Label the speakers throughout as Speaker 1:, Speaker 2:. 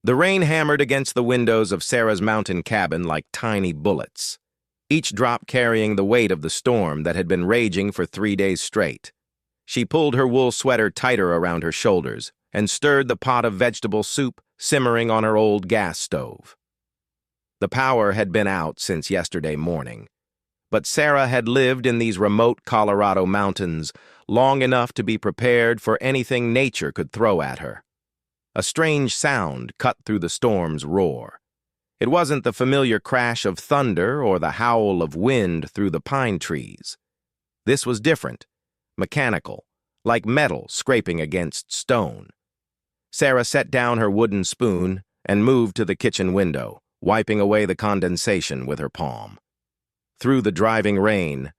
Speaker 1: The rain hammered against the windows of Sarah's mountain cabin like tiny bullets, each drop carrying the weight of the storm that had been raging for 3 days straight. She pulled her wool sweater tighter around her shoulders and stirred the pot of vegetable soup simmering on her old gas stove. The power had been out since yesterday morning, but Sarah had lived in these remote Colorado mountains long enough to be prepared for anything nature could throw at her. A strange sound cut through the storm's roar. It wasn't the familiar crash of thunder or the howl of wind through the pine trees. This was different, mechanical, like metal scraping against stone. Sarah set down her wooden spoon and moved to the kitchen window, wiping away the condensation with her palm. Through the driving rain,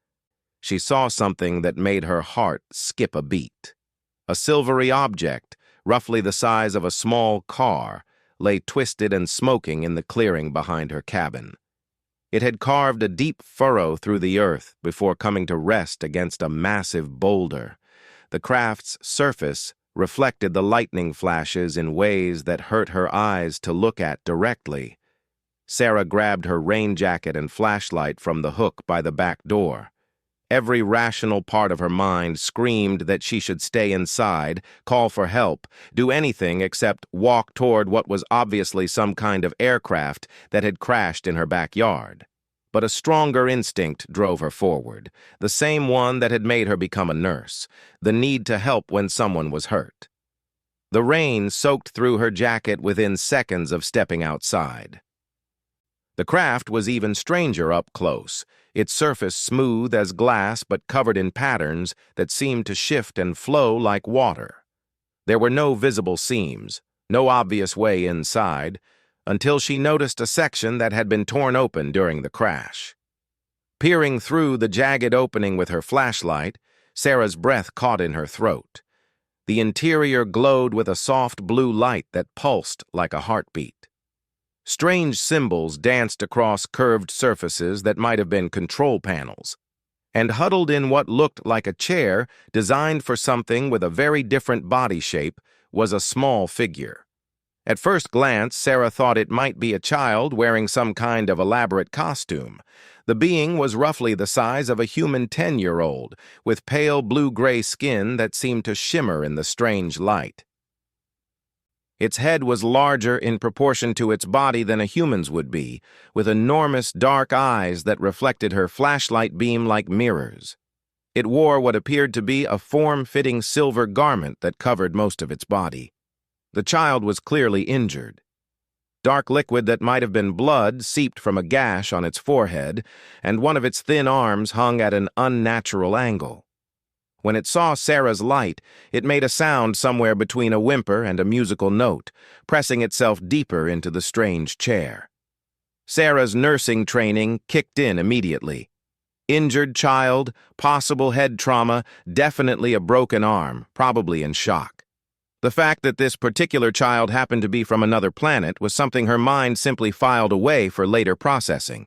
Speaker 1: she saw something that made her heart skip a beat. A silvery object, roughly the size of a small car, lay twisted and smoking in the clearing behind her cabin. It had carved a deep furrow through the earth before coming to rest against a massive boulder. The craft's surface reflected the lightning flashes in ways that hurt her eyes to look at directly. Sarah grabbed her rain jacket and flashlight from the hook by the back door. Every rational part of her mind screamed that she should stay inside, call for help, do anything except walk toward what was obviously some kind of aircraft that had crashed in her backyard. But a stronger instinct drove her forward, the same one that had made her become a nurse, the need to help when someone was hurt. The rain soaked through her jacket within seconds of stepping outside. The craft was even stranger up close, its surface smooth as glass but covered in patterns that seemed to shift and flow like water. There were no visible seams, no obvious way inside, until she noticed a section that had been torn open during the crash. Peering through the jagged opening with her flashlight, Sarah's breath caught in her throat. The interior glowed with a soft blue light that pulsed like a heartbeat. Strange symbols danced across curved surfaces that might have been control panels, and huddled in what looked like a chair designed for something with a very different body shape was a small figure. At first glance, Sarah thought it might be a child wearing some kind of elaborate costume. The being was roughly the size of a human 10-year-old, with pale blue-gray skin that seemed to shimmer in the strange light. Its head was larger in proportion to its body than a human's would be, with enormous dark eyes that reflected her flashlight beam like mirrors. It wore what appeared to be a form-fitting silver garment that covered most of its body. The child was clearly injured. Dark liquid that might have been blood seeped from a gash on its forehead, and one of its thin arms hung at an unnatural angle. When it saw Sarah's light, it made a sound somewhere between a whimper and a musical note, pressing itself deeper into the strange chair. Sarah's nursing training kicked in immediately. Injured child, possible head trauma, definitely a broken arm, probably in shock. The fact that this particular child happened to be from another planet was something her mind simply filed away for later processing.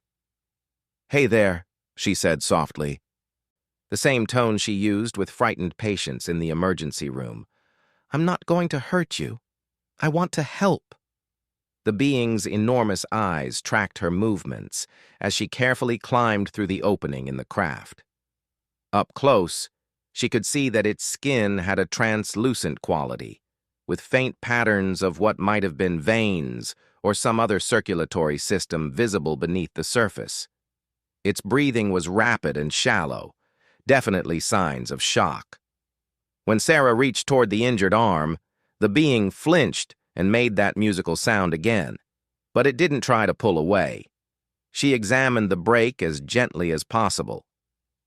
Speaker 1: "Hey there," she said softly, the same tone she used with frightened patients in the emergency room. "I'm not going to hurt you. I want to help." The being's enormous eyes tracked her movements as she carefully climbed through the opening in the craft. Up close, she could see that its skin had a translucent quality, with faint patterns of what might have been veins or some other circulatory system visible beneath the surface. Its breathing was rapid and shallow, definitely signs of shock. When Sarah reached toward the injured arm, the being flinched and made that musical sound again, but it didn't try to pull away. She examined the break as gently as possible.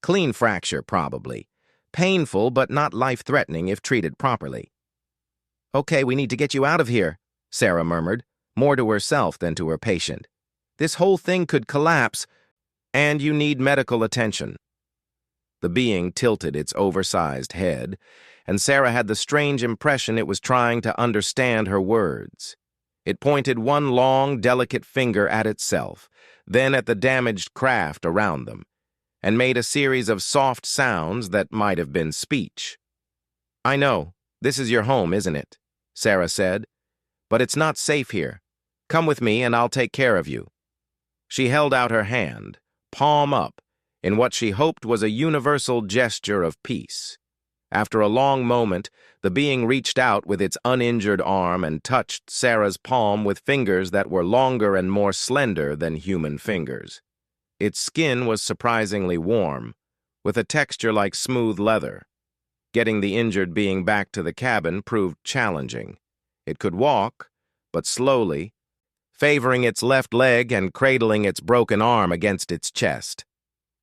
Speaker 1: Clean fracture, probably. Painful, but not life-threatening if treated properly. "Okay, we need to get you out of here," Sarah murmured, more to herself than to her patient. "This whole thing could collapse, and you need medical attention." The being tilted its oversized head, and Sarah had the strange impression it was trying to understand her words. It pointed one long, delicate finger at itself, then at the damaged craft around them, and made a series of soft sounds that might have been speech. "I know. This is your home, isn't it?" Sarah said. But it's not safe here. Come with me and I'll take care of you." She held out her hand, palm up, in what she hoped was a universal gesture of peace. After a long moment, the being reached out with its uninjured arm and touched Sarah's palm with fingers that were longer and more slender than human fingers. Its skin was surprisingly warm, with a texture like smooth leather. Getting the injured being back to the cabin proved challenging. It could walk, but slowly, favoring its left leg and cradling its broken arm against its chest.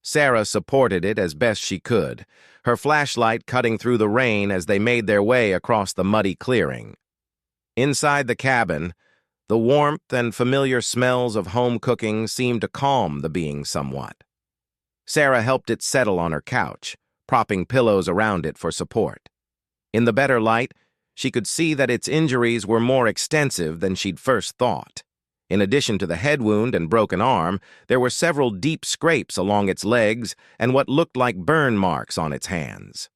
Speaker 1: Sarah supported it as best she could, her flashlight cutting through the rain as they made their way across the muddy clearing. Inside the cabin, the warmth and familiar smells of home cooking seemed to calm the being somewhat. Sarah helped it settle on her couch, propping pillows around it for support. In the better light, she could see that its injuries were more extensive than she'd first thought. In addition to the head wound and broken arm, there were several deep scrapes along its legs and what looked like burn marks on its hands.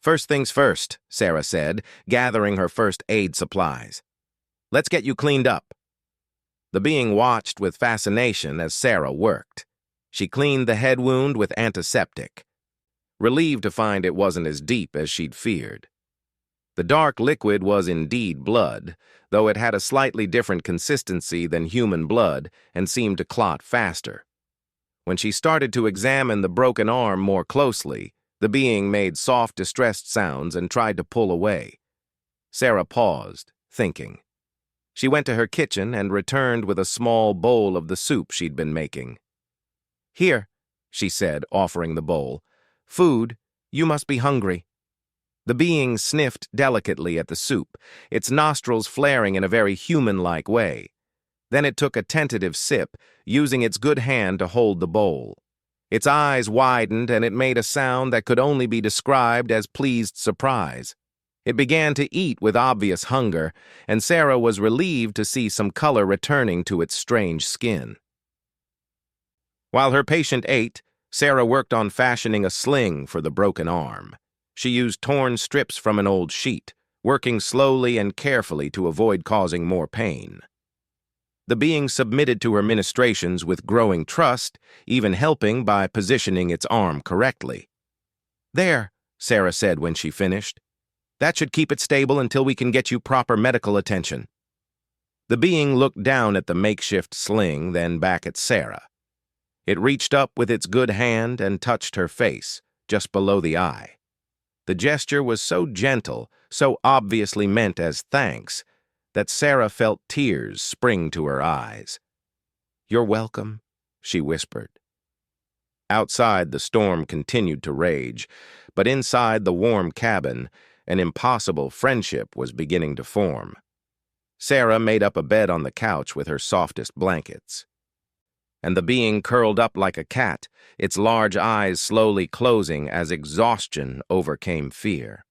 Speaker 1: "First things first," Sarah said, gathering her first aid supplies. "Let's get you cleaned up." The being watched with fascination as Sarah worked. She cleaned the head wound with antiseptic, relieved to find it wasn't as deep as she'd feared. The dark liquid was indeed blood, though it had a slightly different consistency than human blood and seemed to clot faster. When she started to examine the broken arm more closely, the being made soft, distressed sounds and tried to pull away. Sarah paused, thinking. She went to her kitchen and returned with a small bowl of the soup she'd been making. "Here," she said, offering the bowl. "Food. You must be hungry." The being sniffed delicately at the soup, its nostrils flaring in a very human-like way. Then it took a tentative sip, using its good hand to hold the bowl. Its eyes widened and it made a sound that could only be described as pleased surprise. It began to eat with obvious hunger, and Sarah was relieved to see some color returning to its strange skin. While her patient ate, Sarah worked on fashioning a sling for the broken arm. She used torn strips from an old sheet, working slowly and carefully to avoid causing more pain. The being submitted to her ministrations with growing trust, even helping by positioning its arm correctly. "There," Sarah said when she finished. "That should keep it stable until we can get you proper medical attention." The being looked down at the makeshift sling, then back at Sarah. It reached up with its good hand and touched her face, just below the eye. The gesture was so gentle, so obviously meant as thanks, that Sarah felt tears spring to her eyes. "You're welcome," she whispered. Outside, the storm continued to rage, but inside the warm cabin, an impossible friendship was beginning to form. Sarah made up a bed on the couch with her softest blankets. And the being curled up like a cat, its large eyes slowly closing as exhaustion overcame fear.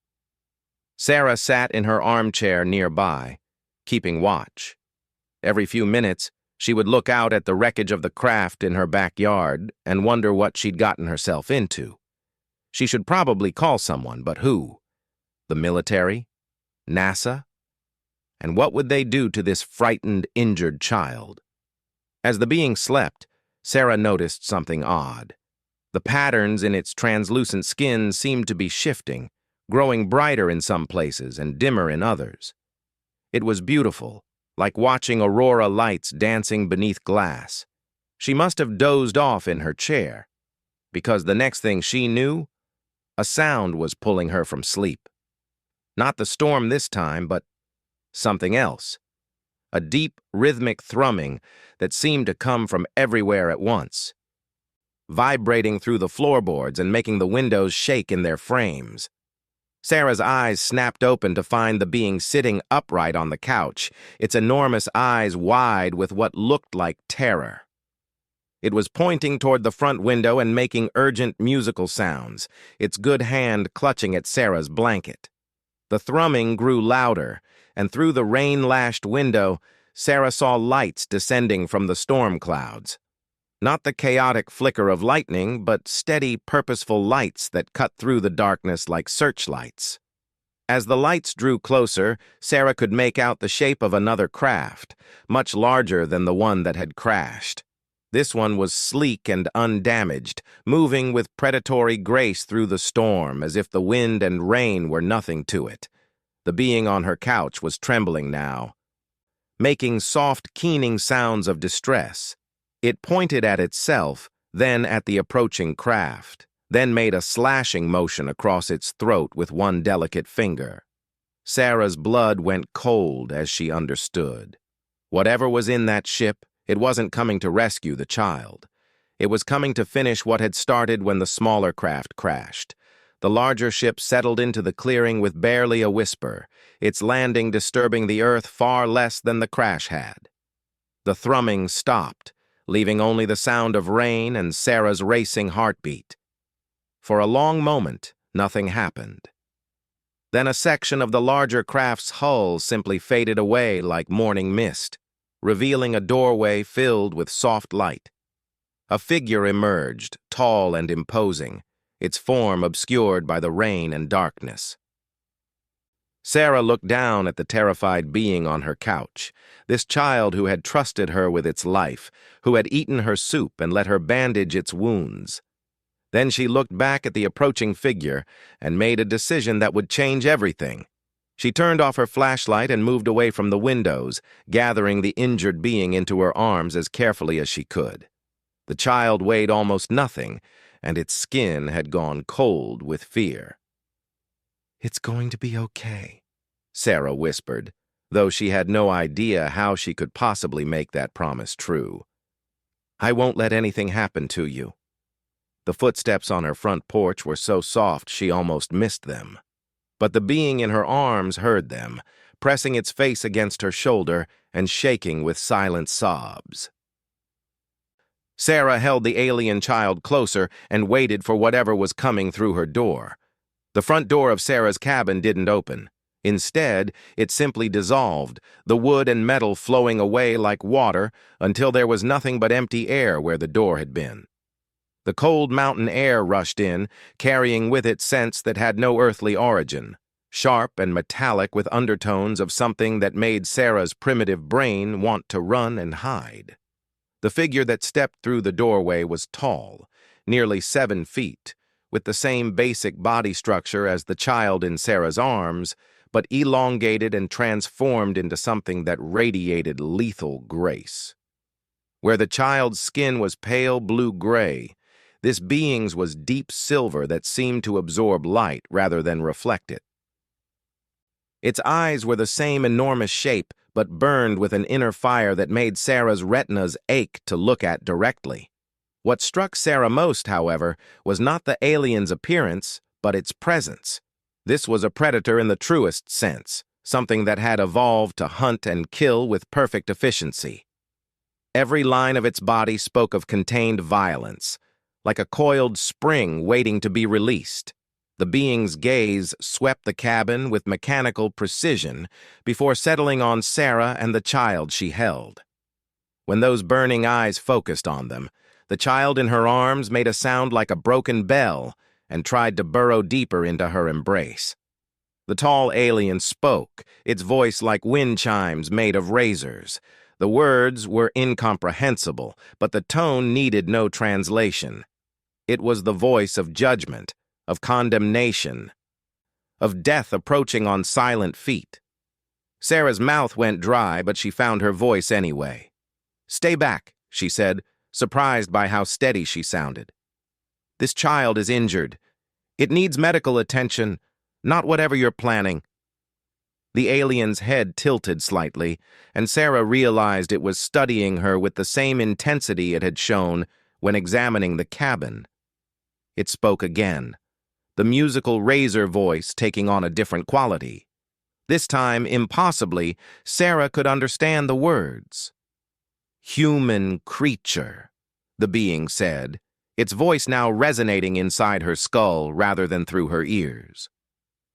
Speaker 1: Sarah sat in her armchair nearby, keeping watch. Every few minutes, she would look out at the wreckage of the craft in her backyard and wonder what she'd gotten herself into. She should probably call someone, but who? The military? NASA? And what would they do to this frightened, injured child? As the being slept, Sarah noticed something odd. The patterns in its translucent skin seemed to be shifting, growing brighter in some places and dimmer in others. It was beautiful, like watching aurora lights dancing beneath glass. She must have dozed off in her chair, because the next thing she knew, a sound was pulling her from sleep. Not the storm this time, but something else. A deep, rhythmic thrumming that seemed to come from everywhere at once, vibrating through the floorboards and making the windows shake in their frames. Sarah's eyes snapped open to find the being sitting upright on the couch, its enormous eyes wide with what looked like terror. It was pointing toward the front window and making urgent musical sounds, its good hand clutching at Sarah's blanket. The thrumming grew louder, and through the rain-lashed window, Sarah saw lights descending from the storm clouds. Not the chaotic flicker of lightning, but steady, purposeful lights that cut through the darkness like searchlights. As the lights drew closer, Sarah could make out the shape of another craft, much larger than the one that had crashed. This one was sleek and undamaged, moving with predatory grace through the storm as if the wind and rain were nothing to it. The being on her couch was trembling now, making soft, keening sounds of distress. It pointed at itself, then at the approaching craft, then made a slashing motion across its throat with one delicate finger. Sarah's blood went cold as she understood. Whatever was in that ship, it wasn't coming to rescue the child. It was coming to finish what had started when the smaller craft crashed. The larger ship settled into the clearing with barely a whisper, its landing disturbing the earth far less than the crash had. The thrumming stopped, leaving only the sound of rain and Sarah's racing heartbeat. For a long moment, nothing happened. Then a section of the larger craft's hull simply faded away like morning mist, revealing a doorway filled with soft light. A figure emerged, tall and imposing, its form obscured by the rain and darkness. Sarah looked down at the terrified being on her couch, this child who had trusted her with its life, who had eaten her soup and let her bandage its wounds. Then she looked back at the approaching figure and made a decision that would change everything. She turned off her flashlight and moved away from the windows, gathering the injured being into her arms as carefully as she could. The child weighed almost nothing, and its skin had gone cold with fear. "It's going to be okay," Sarah whispered, though she had no idea how she could possibly make that promise true. "I won't let anything happen to you." The footsteps on her front porch were so soft she almost missed them. But the being in her arms heard them, pressing its face against her shoulder and shaking with silent sobs. Sarah held the alien child closer and waited for whatever was coming through her door. The front door of Sarah's cabin didn't open. Instead, it simply dissolved, the wood and metal flowing away like water until there was nothing but empty air where the door had been. The cold mountain air rushed in, carrying with it scents that had no earthly origin, sharp and metallic with undertones of something that made Sarah's primitive brain want to run and hide. The figure that stepped through the doorway was tall, nearly 7 feet, with the same basic body structure as the child in Sarah's arms, but elongated and transformed into something that radiated lethal grace. Where the child's skin was pale blue-gray, this being's was deep silver that seemed to absorb light rather than reflect it. Its eyes were the same enormous shape, but burned with an inner fire that made Sarah's retinas ache to look at directly. What struck Sarah most, however, was not the alien's appearance, but its presence. This was a predator in the truest sense, something that had evolved to hunt and kill with perfect efficiency. Every line of its body spoke of contained violence, like a coiled spring waiting to be released. The being's gaze swept the cabin with mechanical precision before settling on Sarah and the child she held. When those burning eyes focused on them, the child in her arms made a sound like a broken bell and tried to burrow deeper into her embrace. The tall alien spoke, its voice like wind chimes made of razors. The words were incomprehensible, but the tone needed no translation. It was the voice of judgment, of condemnation, of death approaching on silent feet. Sarah's mouth went dry, but she found her voice anyway. "Stay back," she said, surprised by how steady she sounded. "This child is injured. It needs medical attention, not whatever you're planning." The alien's head tilted slightly, and Sarah realized it was studying her with the same intensity it had shown when examining the cabin. It spoke again, the musical razor voice taking on a different quality. This time, impossibly, Sarah could understand the words. "Human creature," the being said, its voice now resonating inside her skull rather than through her ears.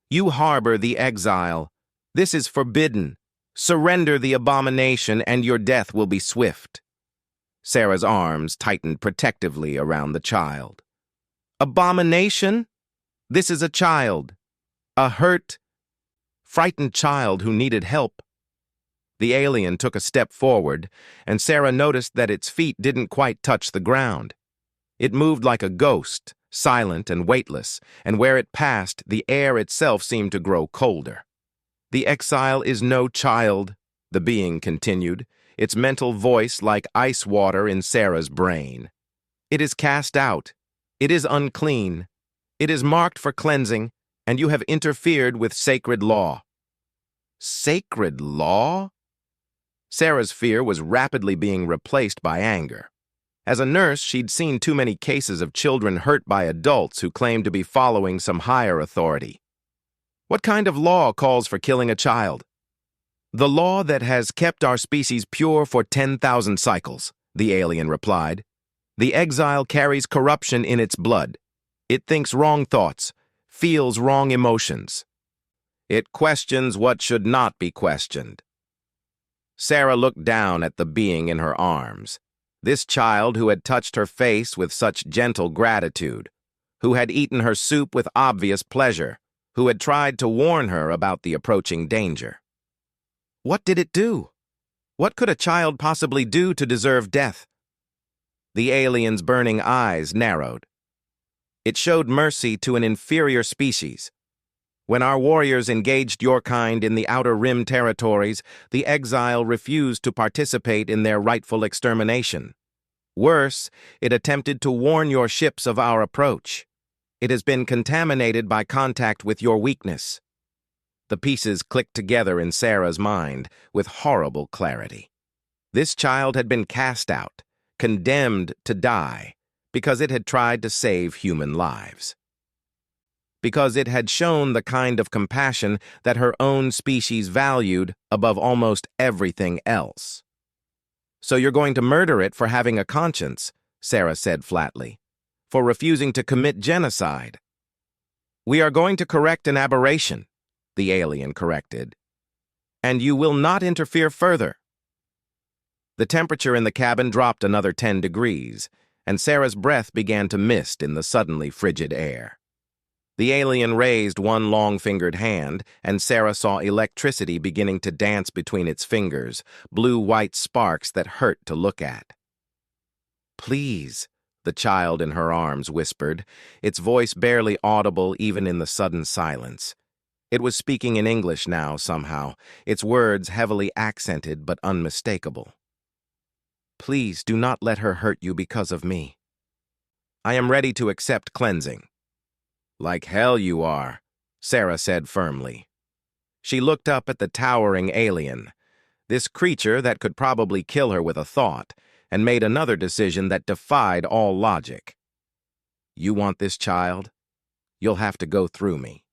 Speaker 1: "You harbor the exile. This is forbidden. Surrender the abomination and your death will be swift." Sarah's arms tightened protectively around the child. "Abomination? This is a child. A hurt, frightened child who needed help. The alien took a step forward, and Sarah noticed that its feet didn't quite touch the ground. It moved like a ghost, silent and weightless, and where it passed, the air itself seemed to grow colder. "The exile is no child," the being continued, its mental voice like ice water in Sarah's brain. "It is cast out. It is unclean. It is marked for cleansing, and you have interfered with sacred law." Sacred law? Sarah's fear was rapidly being replaced by anger. As a nurse, she'd seen too many cases of children hurt by adults who claimed to be following some higher authority. What kind of law calls for killing a child? "The law that has kept our species pure for 10,000 cycles, the alien replied. "The exile carries corruption in its blood. It thinks wrong thoughts, feels wrong emotions. It questions what should not be questioned." Sarah looked down at the being in her arms. This child who had touched her face with such gentle gratitude, who had eaten her soup with obvious pleasure, who had tried to warn her about the approaching danger. What did it do? What could a child possibly do to deserve death? The alien's burning eyes narrowed. It showed mercy to an inferior species. When our warriors engaged your kind in the Outer Rim territories, the exile refused to participate in their rightful extermination. Worse, it attempted to warn your ships of our approach. It has been contaminated by contact with your weakness. The pieces clicked together in Sarah's mind with horrible clarity. This child had been cast out, condemned to die, because it had tried to save human lives. Because it had shown the kind of compassion that her own species valued above almost everything else. "So you're going to murder it for having a conscience," Sarah said flatly, "for refusing to commit genocide." "We are going to correct an aberration," the alien corrected. "And you will not interfere further." The temperature in the cabin dropped another 10 degrees, and Sarah's breath began to mist in the suddenly frigid air. The alien raised one long-fingered hand, and Sarah saw electricity beginning to dance between its fingers, blue-white sparks that hurt to look at. "Please," the child in her arms whispered, its voice barely audible even in the sudden silence. It was speaking in English now, somehow, its words heavily accented but unmistakable. "Please do not let her hurt you because of me. I am ready to accept cleansing." "Like hell you are," Sarah said firmly. She looked up at the towering alien, this creature that could probably kill her with a thought, and made another decision that defied all logic. "You want this child? You'll have to go through me."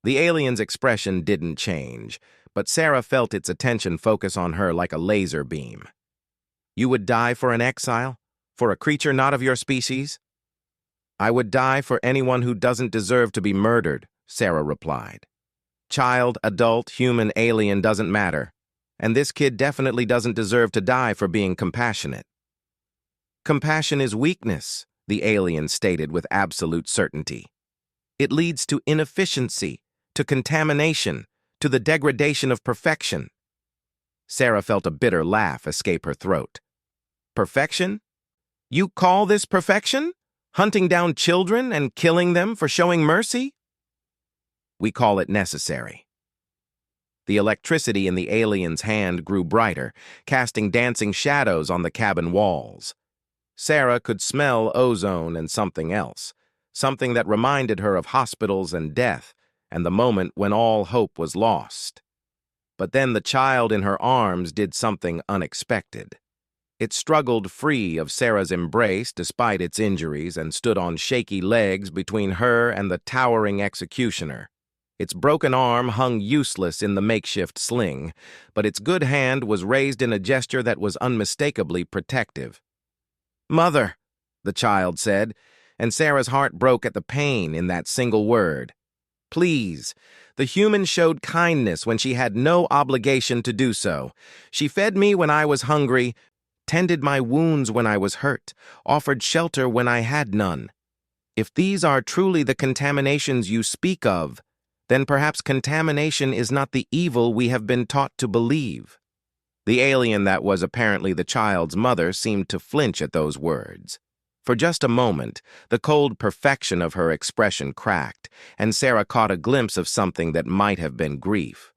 Speaker 1: The alien's expression didn't change, but Sarah felt its attention focus on her like a laser beam. "You would die for an exile? For a creature not of your species?" "I would die for anyone who doesn't deserve to be murdered," Sarah replied. "Child, adult, human, alien doesn't matter, and this kid definitely doesn't deserve to die for being compassionate." "Compassion is weakness," the alien stated with absolute certainty. "It leads to inefficiency, to contamination, to the degradation of perfection." Sarah felt a bitter laugh escape her throat. "Perfection? You call this perfection? Hunting down children and killing them for showing mercy?" "We call it necessary." The electricity in the alien's hand grew brighter, casting dancing shadows on the cabin walls. Sarah could smell ozone and something else, something that reminded her of hospitals and death, and the moment when all hope was lost. But then the child in her arms did something unexpected. It struggled free of Sarah's embrace despite its injuries and stood on shaky legs between her and the towering executioner. Its broken arm hung useless in the makeshift sling, but its good hand was raised in a gesture that was unmistakably protective. "Mother," the child said, and Sarah's heart broke at the pain in that single word. "Please." The human showed kindness when she had no obligation to do so. She fed me when I was hungry, tended my wounds when I was hurt, offered shelter when I had none. If these are truly the contaminations you speak of, then perhaps contamination is not the evil we have been taught to believe. The alien that was apparently the child's mother seemed to flinch at those words. For just a moment, the cold perfection of her expression cracked, and Sarah caught a glimpse of something that might have been grief.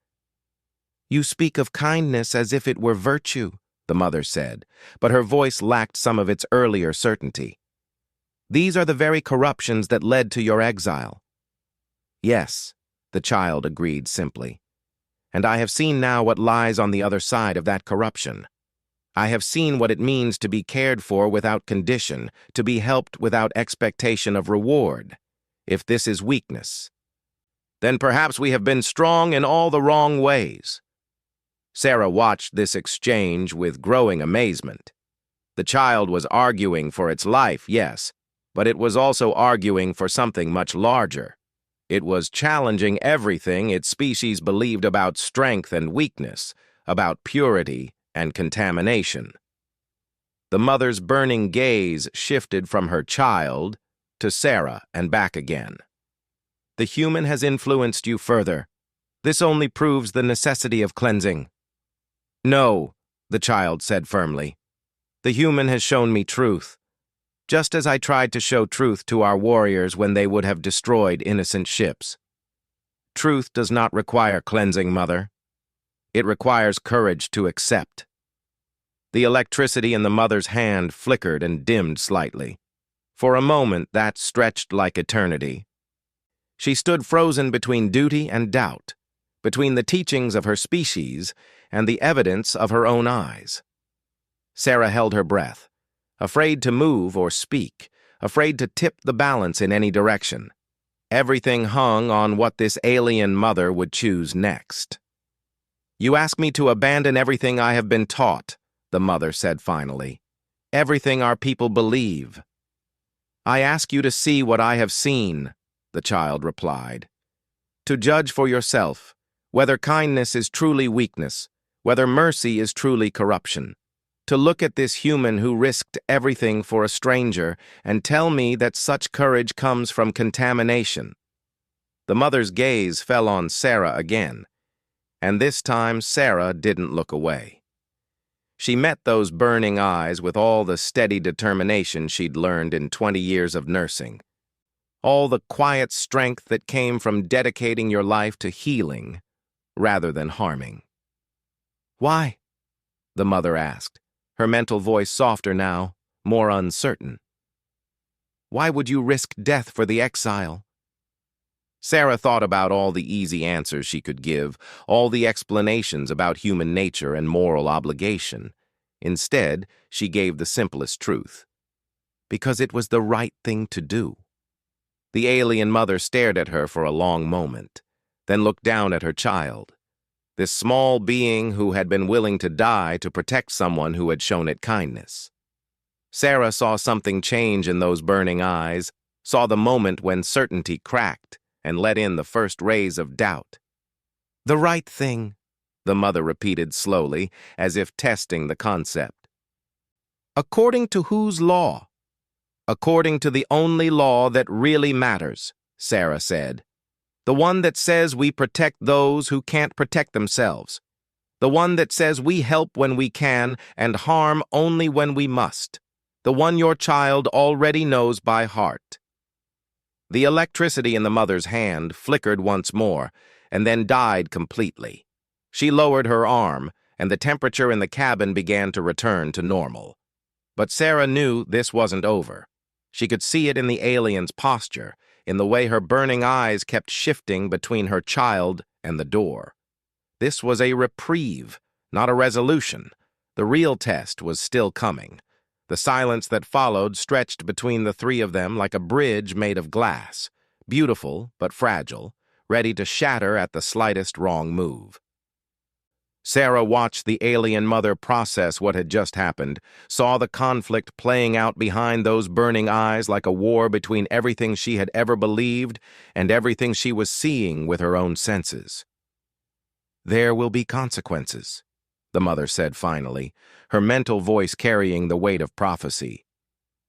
Speaker 1: "You speak of kindness as if it were virtue," the mother said, but her voice lacked some of its earlier certainty. "These are the very corruptions that led to your exile." "Yes," the child agreed simply. "And I have seen now what lies on the other side of that corruption. I have seen what it means to be cared for without condition, to be helped without expectation of reward. If this is weakness, then perhaps we have been strong in all the wrong ways." Sarah watched this exchange with growing amazement. The child was arguing for its life, yes, but it was also arguing for something much larger. It was challenging everything its species believed about strength and weakness, about purity and contamination. The mother's burning gaze shifted from her child to Sarah and back again. "The human has influenced you further. This only proves the necessity of cleansing." "No," the child said firmly. "The human has shown me truth, just as I tried to show truth to our warriors when they would have destroyed innocent ships. Truth does not require cleansing, Mother. It requires courage to accept." The electricity in the mother's hand flickered and dimmed slightly. For a moment, that stretched like eternity. She stood frozen between duty and doubt, between the teachings of her species and the evidence of her own eyes. Sarah held her breath, afraid to move or speak, afraid to tip the balance in any direction. Everything hung on what this alien mother would choose next. "You ask me to abandon everything I have been taught," the mother said finally. "Everything our people believe." "I ask you to see what I have seen," the child replied. "To judge for yourself whether kindness is truly weakness, whether mercy is truly corruption. To look at this human who risked everything for a stranger and tell me that such courage comes from contamination." The mother's gaze fell on Sarah again, and this time Sarah didn't look away. She met those burning eyes with all the steady determination she'd learned in 20 years of nursing, all the quiet strength that came from dedicating your life to healing rather than harming. "Why?" the mother asked, her mental voice softer now, more uncertain. "Why would you risk death for the exile?" Sarah thought about all the easy answers she could give, all the explanations about human nature and moral obligation. Instead, she gave the simplest truth. Because it was the right thing to do. The alien mother stared at her for a long moment, then looked down at her child, this small being who had been willing to die to protect someone who had shown it kindness. Sarah saw something change in those burning eyes, saw the moment when certainty cracked and let in the first rays of doubt. "The right thing," the mother repeated slowly, as if testing the concept. "According to whose law?" "According to the only law that really matters," Sarah said. "The one that says we protect those who can't protect themselves. The one that says we help when we can and harm only when we must. The one your child already knows by heart." The electricity in the mother's hand flickered once more and then died completely. She lowered her arm, and the temperature in the cabin began to return to normal. But Sarah knew this wasn't over. She could see it in the alien's posture, in the way her burning eyes kept shifting between her child and the door. This was a reprieve, not a resolution. The real test was still coming. The silence that followed stretched between the three of them like a bridge made of glass, beautiful but fragile, ready to shatter at the slightest wrong move. Sarah watched the alien mother process what had just happened, saw the conflict playing out behind those burning eyes like a war between everything she had ever believed and everything she was seeing with her own senses. "There will be consequences," the mother said finally, her mental voice carrying the weight of prophecy.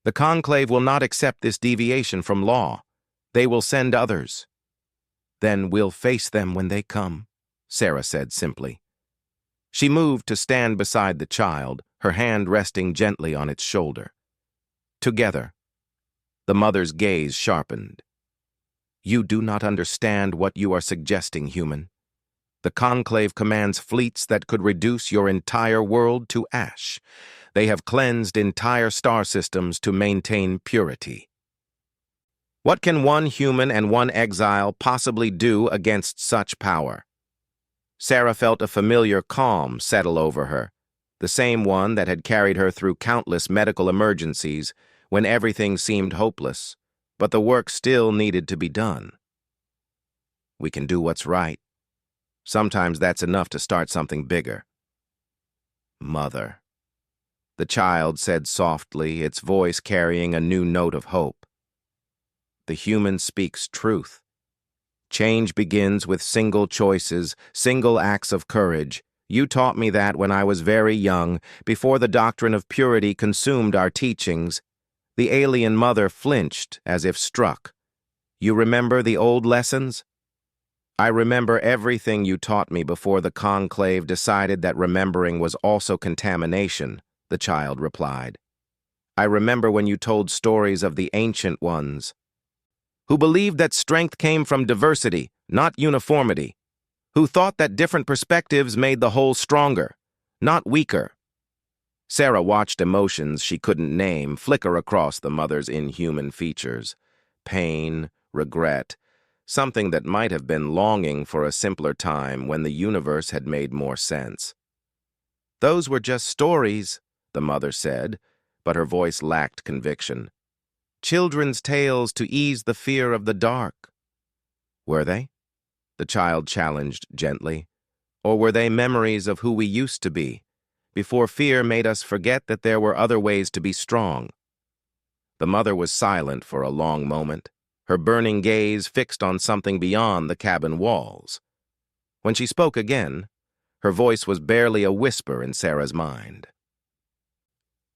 Speaker 1: "The conclave will not accept this deviation from law. They will send others." Then we'll face them when they come, Sarah said simply. She moved to stand beside the child, her hand resting gently on its shoulder. Together. The mother's gaze sharpened. You do not understand what you are suggesting, human. The Conclave commands fleets that could reduce your entire world to ash. They have cleansed entire star systems to maintain purity. What can one human and one exile possibly do against such power? Sarah felt a familiar calm settle over her, the same one that had carried her through countless medical emergencies when everything seemed hopeless, but the work still needed to be done. We can do what's right. Sometimes that's enough to start something bigger. Mother, the child said softly, its voice carrying a new note of hope. The human speaks truth. Change begins with single choices, single acts of courage. You taught me that when I was very young, before the doctrine of purity consumed our teachings. The alien mother flinched as if struck. You remember the old lessons? I remember everything you taught me before the Conclave decided that remembering was also contamination, the child replied. I remember when you told stories of the ancient ones, who believed that strength came from diversity, not uniformity, who thought that different perspectives made the whole stronger, not weaker. Sarah watched emotions she couldn't name flicker across the mother's inhuman features. Pain, regret, something that might have been longing for a simpler time when the universe had made more sense. Those were just stories, the mother said, but her voice lacked conviction. Children's tales to ease the fear of the dark. Were they? The child challenged gently. Or were they memories of who we used to be, before fear made us forget that there were other ways to be strong? The mother was silent for a long moment, her burning gaze fixed on something beyond the cabin walls. When she spoke again, her voice was barely a whisper in Sarah's mind.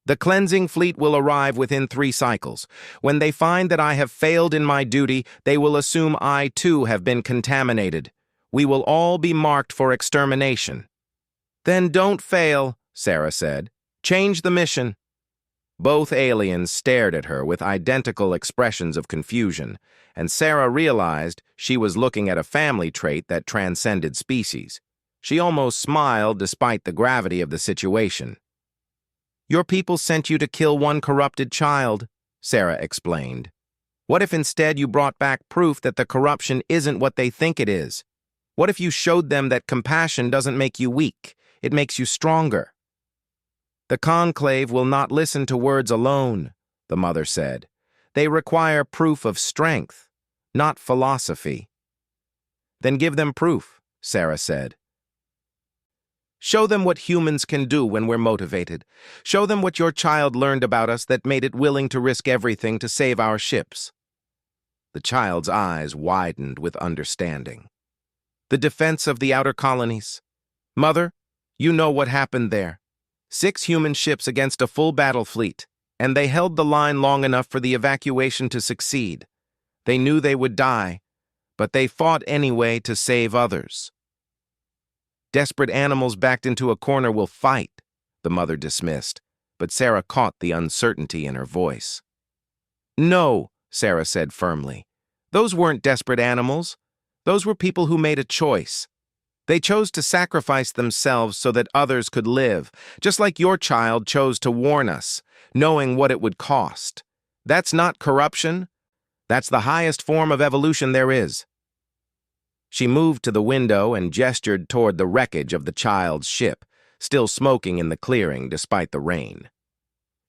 Speaker 1: The cleansing fleet will arrive within 3 cycles. When they find that I have failed in my duty, they will assume I, too, have been contaminated. We will all be marked for extermination. Then don't fail, Sarah said. Change the mission. Both aliens stared at her with identical expressions of confusion, and Sarah realized she was looking at a family trait that transcended species. She almost smiled despite the gravity of the situation. Your people sent you to kill one corrupted child, Sarah explained. What if instead you brought back proof that the corruption isn't what they think it is? What if you showed them that compassion doesn't make you weak, it makes you stronger? The Conclave will not listen to words alone, the mother said. They require proof of strength, not philosophy. Then give them proof, Sarah said. Show them what humans can do when we're motivated. Show them what your child learned about us that made it willing to risk everything to save our ships. The child's eyes widened with understanding. The defense of the outer colonies. Mother, you know what happened there. 6 human ships against a full battle fleet, and they held the line long enough for the evacuation to succeed. They knew they would die, but they fought anyway to save others. Desperate animals backed into a corner will fight, the mother dismissed, but Sarah caught the uncertainty in her voice. No, Sarah said firmly. Those weren't desperate animals. Those were people who made a choice. They chose to sacrifice themselves so that others could live, just like your child chose to warn us, knowing what it would cost. That's not corruption. That's the highest form of evolution there is. She moved to the window and gestured toward the wreckage of the child's ship, still smoking in the clearing despite the rain.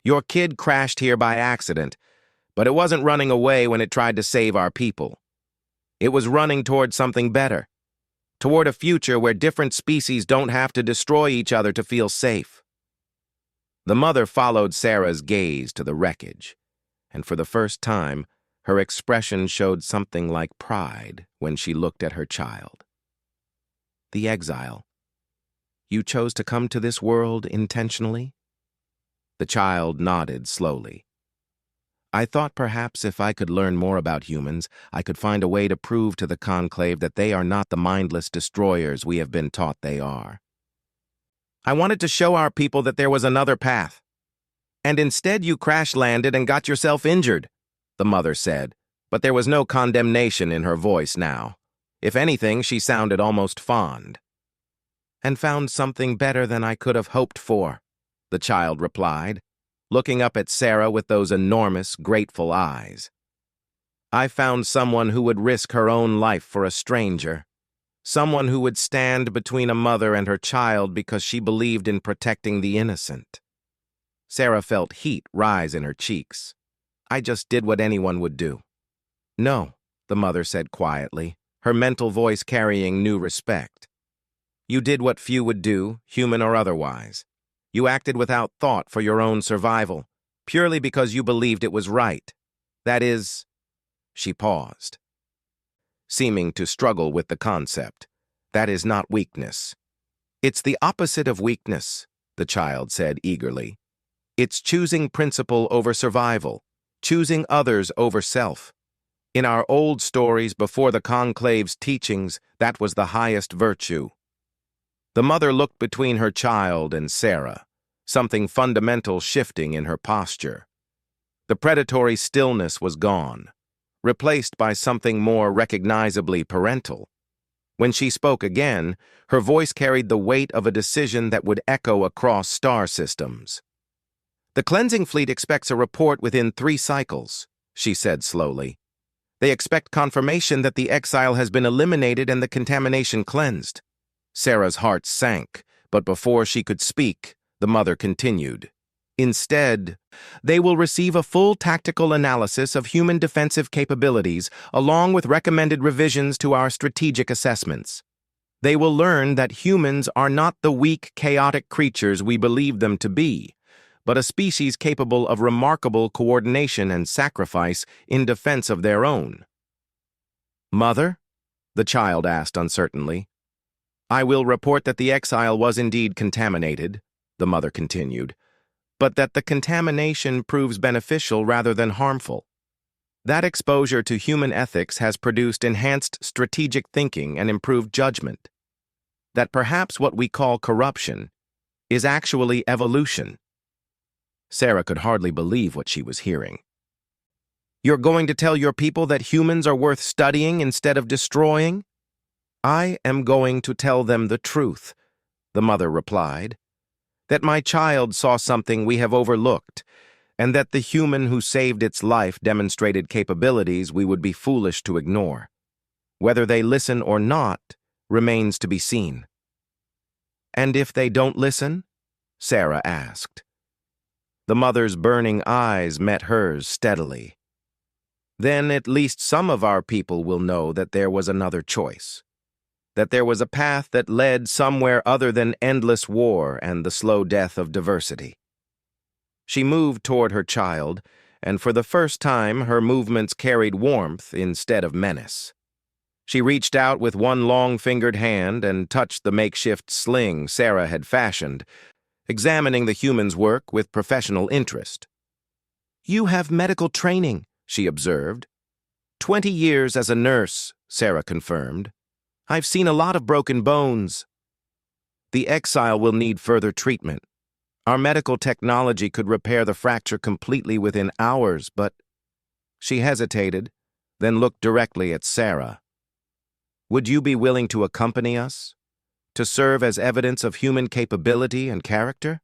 Speaker 1: Your kid crashed here by accident, but it wasn't running away when it tried to save our people. It was running toward something better, toward a future where different species don't have to destroy each other to feel safe. The mother followed Sarah's gaze to the wreckage, and for the first time, her expression showed something like pride when she looked at her child. The exile. You chose to come to this world intentionally? The child nodded slowly. I thought perhaps if I could learn more about humans, I could find a way to prove to the Conclave that they are not the mindless destroyers we have been taught they are. I wanted to show our people that there was another path. And instead you crash-landed and got yourself injured, the mother said, but there was no condemnation in her voice now. If anything, she sounded almost fond. And found something better than I could have hoped for, the child replied, looking up at Sarah with those enormous, grateful eyes. I found someone who would risk her own life for a stranger. Someone who would stand between a mother and her child because she believed in protecting the innocent. Sarah felt heat rise in her cheeks. I just did what anyone would do. No, the mother said quietly, her mental voice carrying new respect. You did what few would do, human or otherwise. You acted without thought for your own survival, purely because you believed it was right. That is... She paused, seeming to struggle with the concept. That is not weakness. It's the opposite of weakness, the child said eagerly. It's choosing principle over survival, choosing others over self. In our old stories before the Conclave's teachings, that was the highest virtue. The mother looked between her child and Sarah, something fundamental shifting in her posture. The predatory stillness was gone, replaced by something more recognizably parental. When she spoke again, her voice carried the weight of a decision that would echo across star systems. The cleansing fleet expects a report within 3 cycles, she said slowly. They expect confirmation that the exile has been eliminated and the contamination cleansed. Sarah's heart sank, but before she could speak, the mother continued. Instead, they will receive a full tactical analysis of human defensive capabilities, along with recommended revisions to our strategic assessments. They will learn that humans are not the weak, chaotic creatures we believe them to be, but a species capable of remarkable coordination and sacrifice in defense of their own. Mother? The child asked uncertainly. I will report that the exile was indeed contaminated, the mother continued, but that the contamination proves beneficial rather than harmful. That exposure to human ethics has produced enhanced strategic thinking and improved judgment. That perhaps what we call corruption is actually evolution. Sarah could hardly believe what she was hearing. You're going to tell your people that humans are worth studying instead of destroying? I am going to tell them the truth, the mother replied. That my child saw something we have overlooked, and that the human who saved its life demonstrated capabilities we would be foolish to ignore. Whether they listen or not remains to be seen. And if they don't listen? Sarah asked. The mother's burning eyes met hers steadily. Then at least some of our people will know that there was another choice. That there was a path that led somewhere other than endless war and the slow death of diversity. She moved toward her child, and for the first time her movements carried warmth instead of menace. She reached out with one long-fingered hand and touched the makeshift sling Sarah had fashioned, examining the human's work with professional interest. You have medical training, she observed. 20 years as a nurse, Sarah confirmed. I've seen a lot of broken bones. The exile will need further treatment. Our medical technology could repair the fracture completely within hours, but... She hesitated, then looked directly at Sarah. Would you be willing to accompany us? To serve as evidence of human capability and character?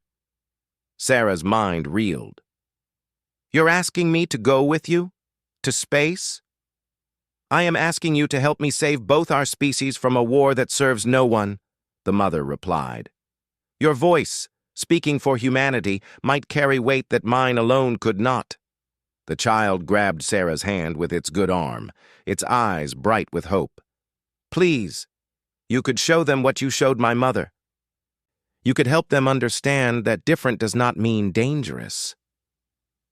Speaker 1: Sarah's mind reeled. You're asking me to go with you? To space? I am asking you to help me save both our species from a war that serves no one, the mother replied. Your voice, speaking for humanity, might carry weight that mine alone could not. The child grabbed Sarah's hand with its good arm, its eyes bright with hope. Please, you could show them what you showed my mother. You could help them understand that different does not mean dangerous.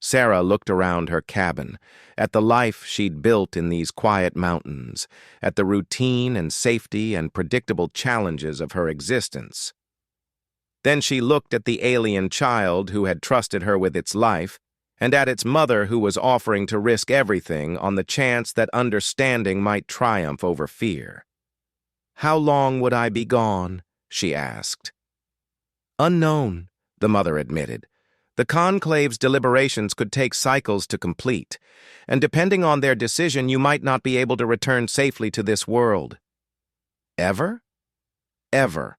Speaker 1: Sarah looked around her cabin, at the life she'd built in these quiet mountains, at the routine and safety and predictable challenges of her existence. Then she looked at the alien child who had trusted her with its life, and at its mother who was offering to risk everything on the chance that understanding might triumph over fear. "How long would I be gone?" she asked. "Unknown," the mother admitted. "The conclave's deliberations could take cycles to complete, and depending on their decision, you might not be able to return safely to this world." "Ever?" "Ever."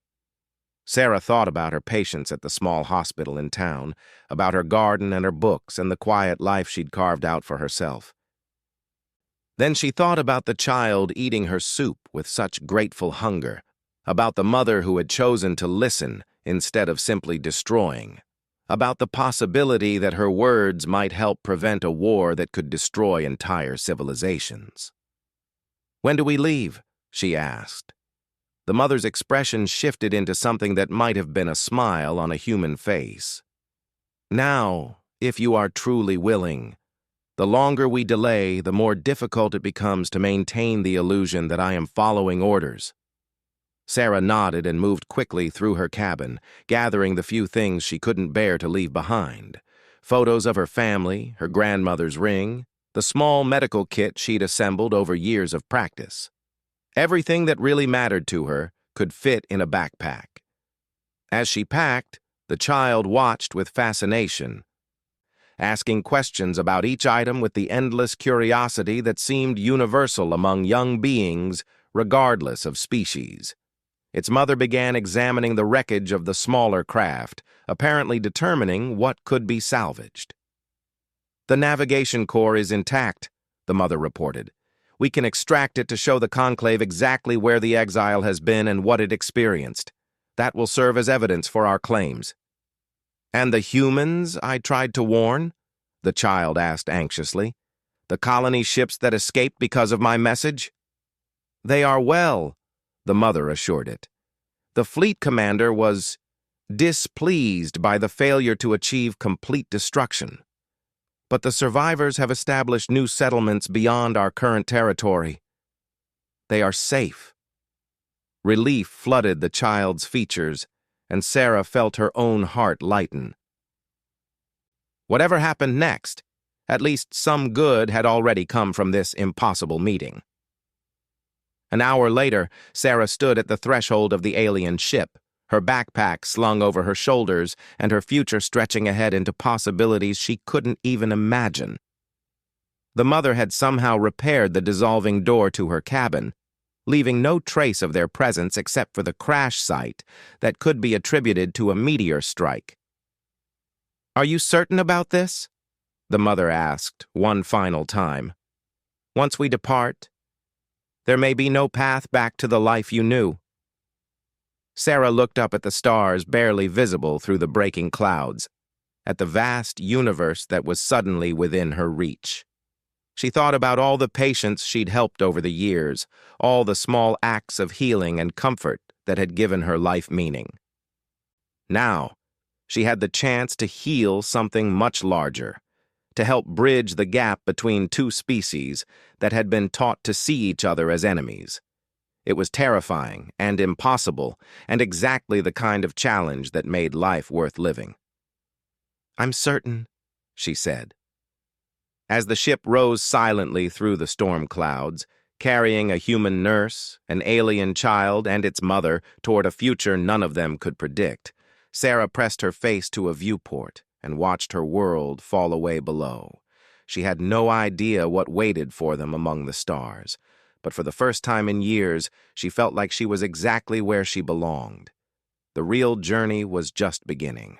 Speaker 1: Sarah thought about her patients at the small hospital in town, about her garden and her books and the quiet life she'd carved out for herself. Then she thought about the child eating her soup with such grateful hunger, about the mother who had chosen to listen instead of simply destroying, about the possibility that her words might help prevent a war that could destroy entire civilizations. "When do we leave?" she asked. The mother's expression shifted into something that might have been a smile on a human face. "Now, if you are truly willing. The longer we delay, the more difficult it becomes to maintain the illusion that I am following orders." Sarah nodded and moved quickly through her cabin, gathering the few things she couldn't bear to leave behind. Photos of her family, her grandmother's ring, the small medical kit she'd assembled over years of practice. Everything that really mattered to her could fit in a backpack. As she packed, the child watched with fascination, asking questions about each item with the endless curiosity that seemed universal among young beings, regardless of species. Its mother began examining the wreckage of the smaller craft, apparently determining what could be salvaged. "The navigation core is intact," the mother reported. "We can extract it to show the conclave exactly where the exile has been and what it experienced. That will serve as evidence for our claims." "And the humans I tried to warn?" the child asked anxiously. "The colony ships that escaped because of my message?" "They are well," the mother assured it. "The fleet commander was displeased by the failure to achieve complete destruction. But the survivors have established new settlements beyond our current territory. They are safe." Relief flooded the child's features, and Sarah felt her own heart lighten. Whatever happened next, at least some good had already come from this impossible meeting. An hour later, Sarah stood at the threshold of the alien ship, her backpack slung over her shoulders and her future stretching ahead into possibilities she couldn't even imagine. The mother had somehow repaired the dissolving door to her cabin, leaving no trace of their presence except for the crash site that could be attributed to a meteor strike. "Are you certain about this?" the mother asked one final time. "Once we depart, there may be no path back to the life you knew." Sarah looked up at the stars barely visible through the breaking clouds, at the vast universe that was suddenly within her reach. She thought about all the patients she'd helped over the years, all the small acts of healing and comfort that had given her life meaning. Now, she had the chance to heal something much larger, to help bridge the gap between two species that had been taught to see each other as enemies. It was terrifying and impossible, and exactly the kind of challenge that made life worth living. "I'm certain," she said. As the ship rose silently through the storm clouds, carrying a human nurse, an alien child, and its mother toward a future none of them could predict, Sarah pressed her face to a viewport and watched her world fall away below. She had no idea what waited for them among the stars, but for the first time in years, she felt like she was exactly where she belonged. The real journey was just beginning.